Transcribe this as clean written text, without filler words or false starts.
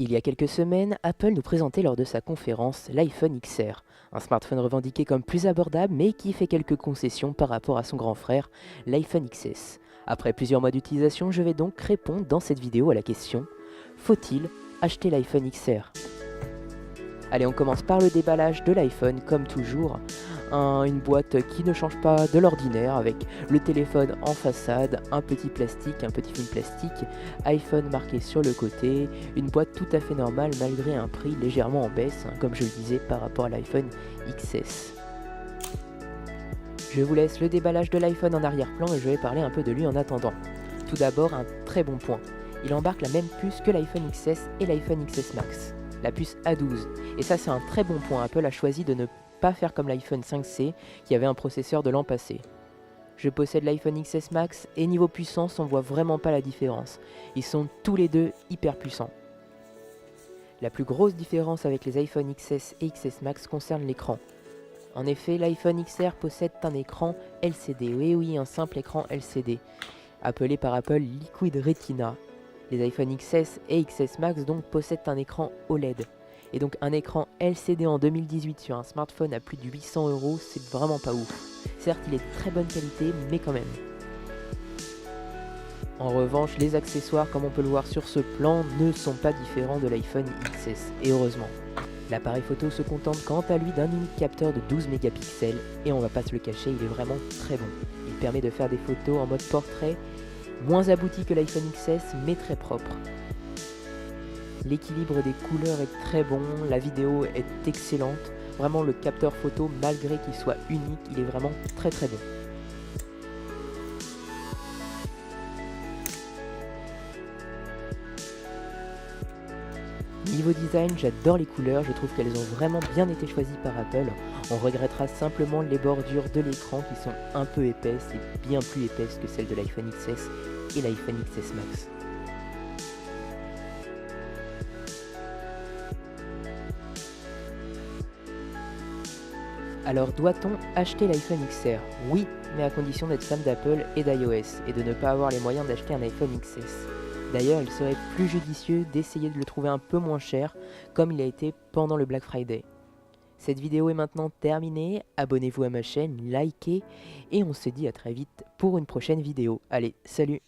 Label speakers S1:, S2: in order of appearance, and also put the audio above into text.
S1: Il y a quelques semaines, Apple nous présentait lors de sa conférence l'iPhone XR, un smartphone revendiqué comme plus abordable mais qui fait quelques concessions par rapport à son grand frère, l'iPhone XS. Après plusieurs mois d'utilisation, je vais donc répondre dans cette vidéo à la question: faut-il acheter l'iPhone XR? Allez, on commence par le déballage de l'iPhone, comme toujours. Une boîte qui ne change pas de l'ordinaire, avec le téléphone en façade, un petit plastique, un petit film plastique, iPhone marqué sur le côté, une boîte tout à fait normale malgré un prix légèrement en baisse, comme je le disais par rapport à l'iPhone XS. Je vous laisse le déballage de l'iPhone en arrière-plan et je vais parler un peu de lui en attendant. Tout d'abord, un très bon point. Il embarque la même puce que l'iPhone XS et l'iPhone XS Max, la puce A12. Et ça, c'est un très bon point. Apple a choisi de ne pas faire comme l'iPhone 5C qui avait un processeur de l'an passé. Je possède l'iPhone XS Max et niveau puissance, on voit vraiment pas la différence. Ils sont tous les deux hyper puissants. La plus grosse différence avec les iPhone XS et XS Max concerne l'écran. En effet, l'iPhone XR possède un écran LCD, oui, un simple écran LCD, appelé par Apple Liquid Retina. Les iPhone XS et XS Max donc possèdent un écran OLED. Et donc un écran LCD en 2018 sur un smartphone à plus de 800 €, c'est vraiment pas ouf. Certes, il est de très bonne qualité, mais quand même. En revanche, les accessoires, comme on peut le voir sur ce plan, ne sont pas différents de l'iPhone XS, et heureusement. L'appareil photo se contente quant à lui d'un unique capteur de 12 mégapixels, et on va pas se le cacher, il est vraiment très bon. Il permet de faire des photos en mode portrait, moins abouti que l'iPhone XS, mais très propre. L'équilibre des couleurs est très bon, la vidéo est excellente, vraiment le capteur photo, malgré qu'il soit unique, il est vraiment très très bon. Niveau design, j'adore les couleurs, je trouve qu'elles ont vraiment bien été choisies par Apple. On regrettera simplement les bordures de l'écran qui sont un peu épaisses et bien plus épaisses que celles de l'iPhone XS et l'iPhone XS Max. Alors doit-on acheter l'iPhone XR? Oui, mais à condition d'être fan d'Apple et d'iOS et de ne pas avoir les moyens d'acheter un iPhone XS. D'ailleurs, il serait plus judicieux d'essayer de le trouver un peu moins cher, comme il a été pendant le Black Friday. Cette vidéo est maintenant terminée, abonnez-vous à ma chaîne, likez, et on se dit à très vite pour une prochaine vidéo. Allez, salut!